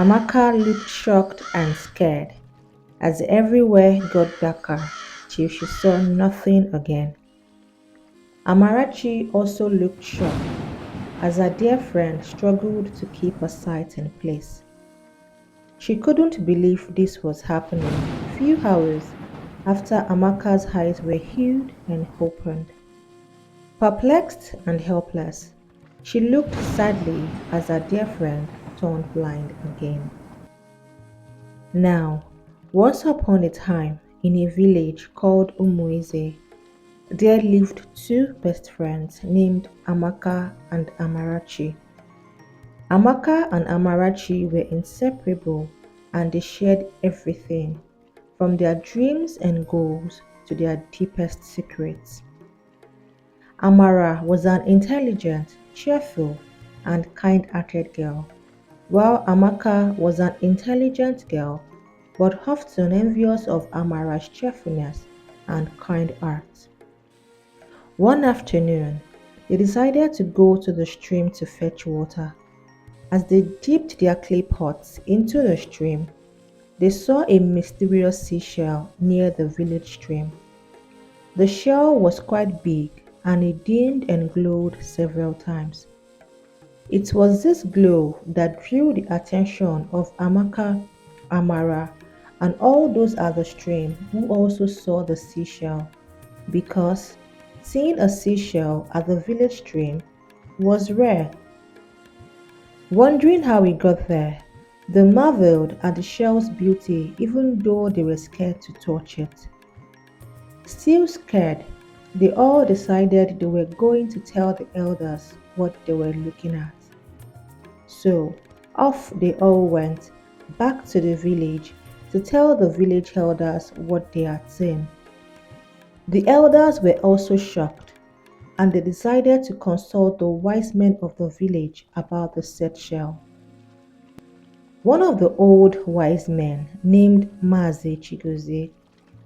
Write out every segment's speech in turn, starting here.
Amaka looked shocked and scared as everywhere got darker till she saw nothing again. Amarachi also looked shocked as her dear friend struggled to keep her sight in place. She couldn't believe this was happening few hours after Amaka's eyes were healed and opened. Perplexed and helpless, she looked sadly as her dear friend turned blind again. Now, once upon a time, in a village called Umueze, there lived two best friends named Amaka and Amarachi. Amaka and Amarachi were inseparable and they shared everything, from their dreams and goals to their deepest secrets. Amara was an intelligent, cheerful, and kind-hearted girl, while Amaka was an intelligent girl but often envious of Amara's cheerfulness and kind heart. One afternoon, they decided to go to the stream to fetch water. As they dipped their clay pots into the stream, they saw a mysterious seashell near the village stream. The shell was quite big and it dimmed and glowed several times. It was this glow that drew the attention of Amaka, Amara, and all those at the stream who also saw the seashell, because seeing a seashell at the village stream was rare. Wondering how it got there, they marveled at the shell's beauty even though they were scared to touch it. Still scared, they all decided they were going to tell the elders what they were looking at. So off they all went back to the village to tell the village elders what they had seen. The elders were also shocked and they decided to consult the wise men of the village about the said shell. One of the old wise men, named Mazi Chigozie,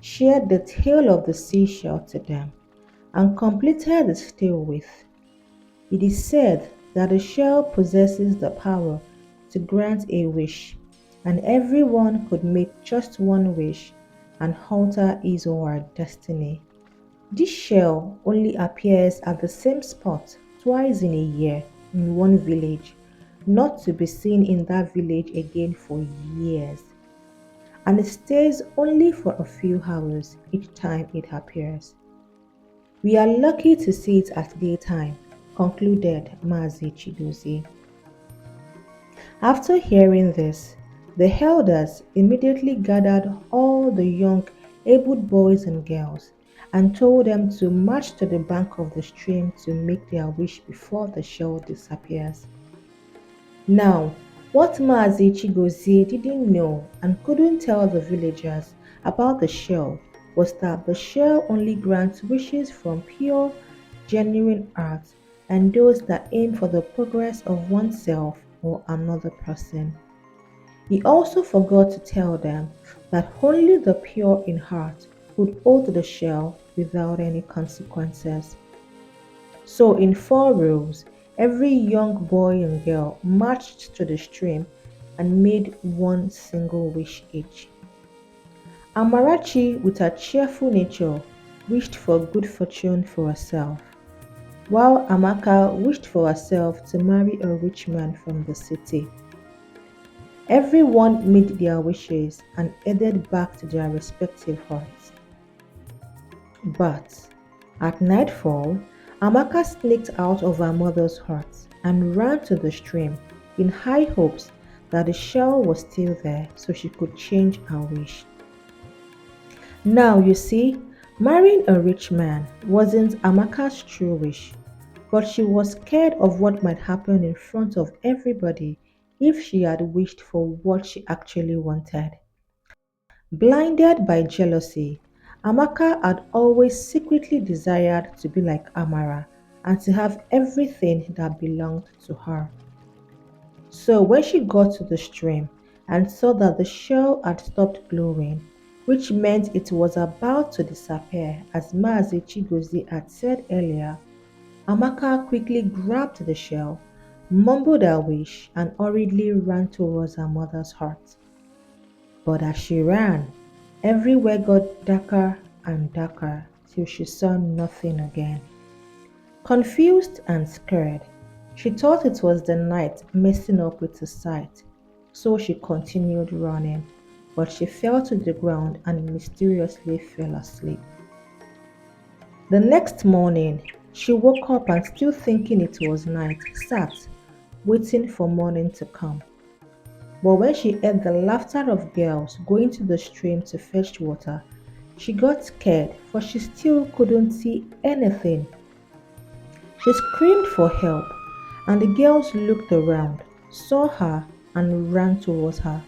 shared the tale of the seashell to them and completed his tale with, "It is said that the shell possesses the power to grant a wish, and everyone could make just one wish and alter his or her destiny. This shell only appears at the same spot twice in a year in one village, not to be seen in that village again for years, and it stays only for a few hours each time it appears. We are lucky to see it at daytime," concluded Mazi Chidozie. After hearing this, the elders immediately gathered all the young, able boys and girls and told them to march to the bank of the stream to make their wish before the shell disappears. Now, what Mazi Chigozie didn't know and couldn't tell the villagers about the shell was that the shell only grants wishes from pure, genuine heart and those that aim for the progress of oneself or another person. He also forgot to tell them that only the pure in heart could hold the shell without any consequences. So, in 4 rows, every young boy and girl marched to the stream and made one single wish each. Amarachi, with her cheerful nature, wished for good fortune for herself, while Amaka wished for herself to marry a rich man from the city. Everyone made their wishes and headed back to their respective huts. But at nightfall, Amaka sneaked out of her mother's hut and ran to the stream in high hopes that the shell was still there so she could change her wish. Now you see, marrying a rich man wasn't Amaka's true wish, but she was scared of what might happen in front of everybody if she had wished for what she actually wanted. Blinded by jealousy, Amaka had always secretly desired to be like Amara and to have everything that belonged to her. So when she got to the stream and saw that the shell had stopped glowing, which meant it was about to disappear as Maazi Chigozie had said earlier, Amaka quickly grabbed the shell, mumbled her wish, and hurriedly ran towards her mother's hut. But as she ran, everywhere got darker and darker till she saw nothing again. Confused and scared, she thought it was the night messing up with her sight, so she continued running, but she fell to the ground and mysteriously fell asleep. The next morning, she woke up and still thinking it was night, sat, waiting for morning to come. But when she heard the laughter of girls going to the stream to fetch water, she got scared for she still couldn't see anything. She screamed for help, and the girls looked around, saw her, and ran towards her.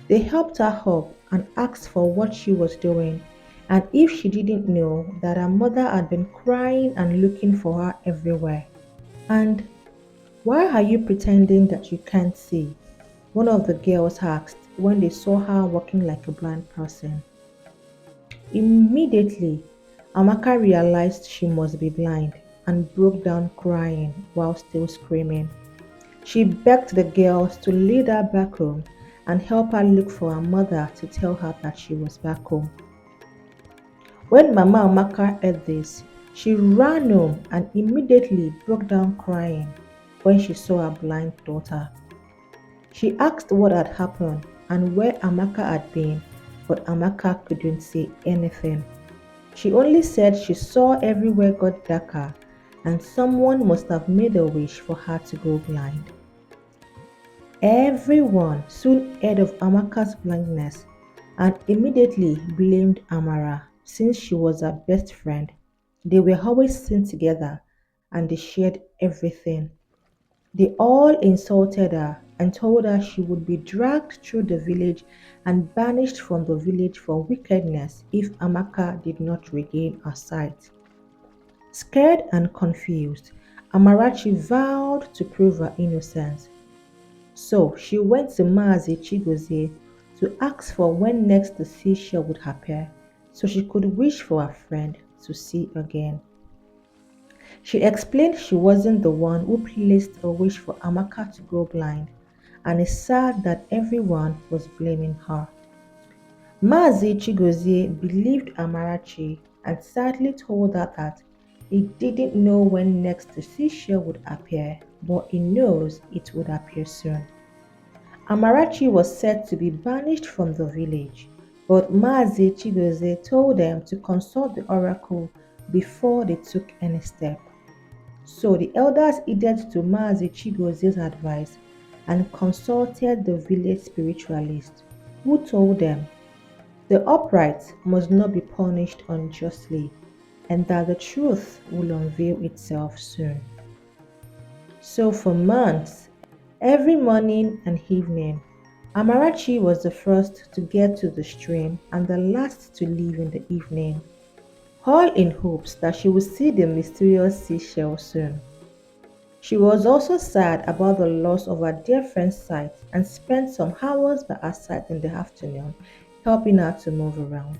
They helped her up and asked for what she was doing, and if she didn't know that her mother had been crying and looking for her everywhere. And why are you pretending that you can't see? One of the girls asked when they saw her walking like a blind person. Immediately, Amaka realized she must be blind and broke down crying while still screaming. She begged the girls to lead her back home and help her look for her mother to tell her that she was back home. When Mama Amaka heard this, she ran home and immediately broke down crying when she saw her blind daughter. She asked what had happened and where Amaka had been, but Amaka couldn't say anything. She only said she saw everywhere got darker and someone must have made a wish for her to go blind. Everyone soon heard of Amaka's blindness and immediately blamed Amara since she was her best friend. They were always seen together and they shared everything. They all insulted her and told her she would be dragged through the village and banished from the village for wickedness if Amaka did not regain her sight. Scared and confused, Amarachi vowed to prove her innocence. So she went to Maazi Chigozie to ask for when next the seashell would appear so she could wish for her friend to see again. She explained she wasn't the one who placed a wish for Amaka to go blind and is sad that everyone was blaming her. Maazi Chigozie believed Amarachi and sadly told her that he didn't know when next the seashell would appear, but he knows it would appear soon. Amarachi was said to be banished from the village, but Maazi Chigozie told them to consult the oracle before they took any step. So the elders heeded to Maazi Chigozie's advice and consulted the village spiritualist, who told them the upright must not be punished unjustly and that the truth will unveil itself soon. So for months, every morning and evening, Amarachi was the first to get to the stream and the last to leave in the evening, all in hopes that she would see the mysterious seashell soon. She was also sad about the loss of her dear friend's sight and spent some hours by her side in the afternoon, helping her to move around.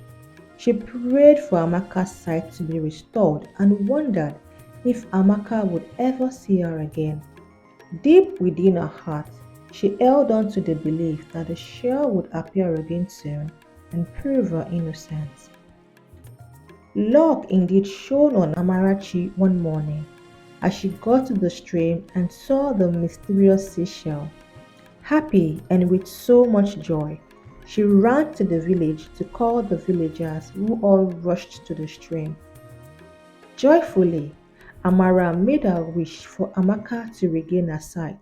She prayed for Amaka's sight to be restored and wondered if Amaka would ever see her again. Deep within her heart, she held on to the belief that the shell would appear again soon and prove her innocence. Luck indeed shone on Amarachi one morning as she got to the stream and saw the mysterious seashell. Happy and with so much joy, she ran to the village to call the villagers who all rushed to the stream. Joyfully, Amara made her wish for Amaka to regain her sight,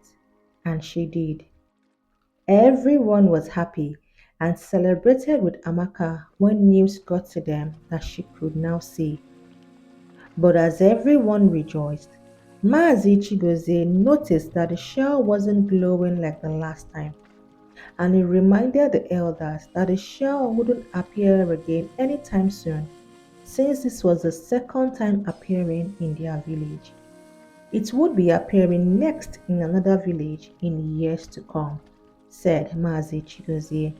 and she did. Everyone was happy and celebrated with Amaka when news got to them that she could now see. But as everyone rejoiced, Maazi Chigozie noticed that the shell wasn't glowing like the last time, and he reminded the elders that the shell wouldn't appear again anytime soon, since this was the second time appearing in their village. It would be appearing next in another village in years to come, said Maazi Chigozie.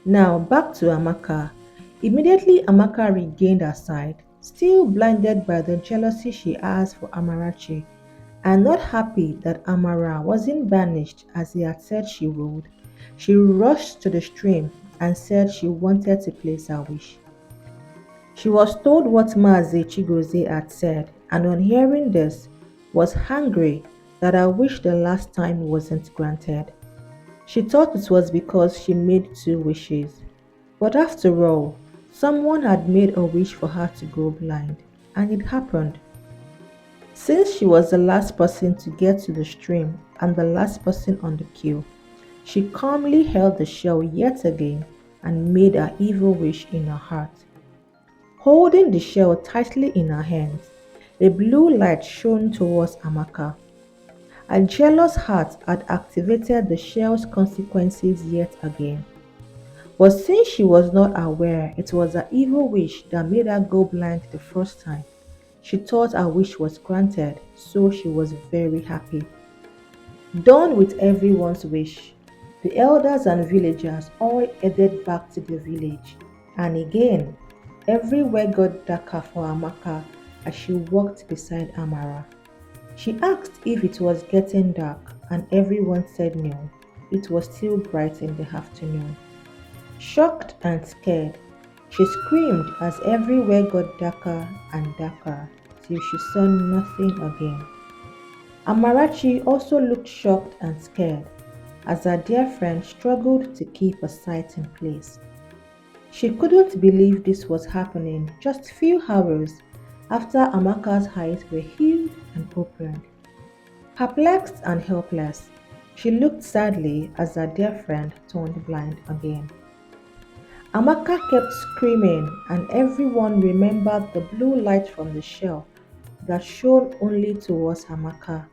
Now back to Amaka. Immediately Amaka regained her sight, still blinded by the jealousy she has for Amarachi, And not happy that Amara wasn't banished as he had said she would, she rushed to the stream and said she wanted to place her wish. She was told what Maazi Chigozie had said, and on hearing this, was angry that her wish the last time wasn't granted. She thought it was because she made two wishes. But after all, someone had made a wish for her to go blind, and it happened. Since she was the last person to get to the stream and the last person on the queue, she calmly held the shell yet again and made her evil wish in her heart. Holding the shell tightly in her hands, a blue light shone towards Amaka. A jealous heart had activated the shell's consequences yet again. But since she was not aware it was her evil wish that made her go blind the first time, she thought her wish was granted, so she was very happy. Done with everyone's wish, the elders and villagers all headed back to the village, and again, everywhere got darker for Amaka as she walked beside Amara. She asked if it was getting dark, and everyone said no, it was still bright in the afternoon. Shocked and scared, she screamed as everywhere got darker and darker till she saw nothing again. Amarachi also looked shocked and scared as her dear friend struggled to keep her sight in place. She couldn't believe this was happening just few hours after Amaka's eyes were healed and opened. Perplexed and helpless, she looked sadly as her dear friend turned blind again. Amaka kept screaming, and everyone remembered the blue light from the shell that shone only towards Amaka.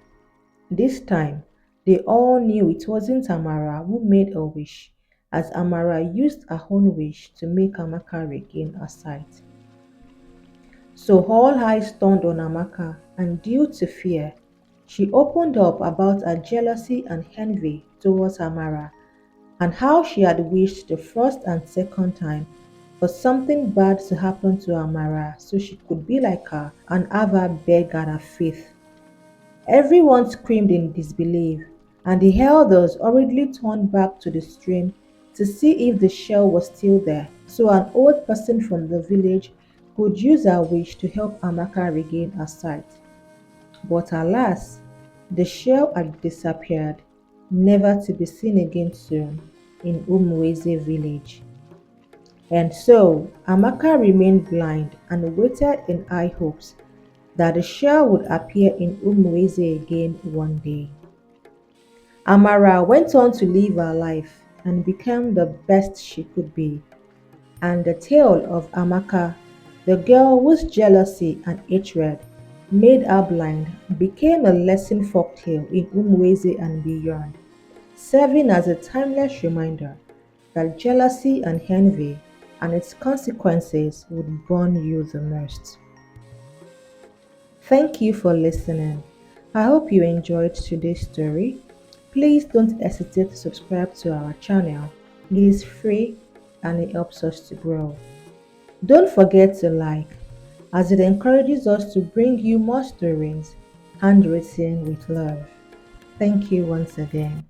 This time, they all knew it wasn't Amara who made a wish, as Amara used her own wish to make Amaka regain her sight. So all eyes turned on Amaka, and due to fear, she opened up about her jealousy and envy towards Amara, and how she had wished the first and second time for something bad to happen to Amara so she could be like her and have her beg at her faith. Everyone screamed in disbelief, and the elders hurriedly turned back to the stream to see if the shell was still there so an old person from the village could use her wish to help Amaka regain her sight. But alas, the shell had disappeared, never to be seen again soon in Umweze village. And so Amaka remained blind and waited in high hopes that the shell would appear in Umweze again one day. Amara went on to live her life and became the best she could be. And the tale of Amaka, the girl whose jealousy and hatred made her blind, became a lesson folktale in Umweze and beyond, serving as a timeless reminder that jealousy and envy and its consequences would burn you the most. Thank you for listening. I hope you enjoyed today's story. Please don't hesitate to subscribe to our channel. It is free and it helps us to grow. Don't forget to like, as it encourages us to bring you more stories handwritten with love. Thank you once again.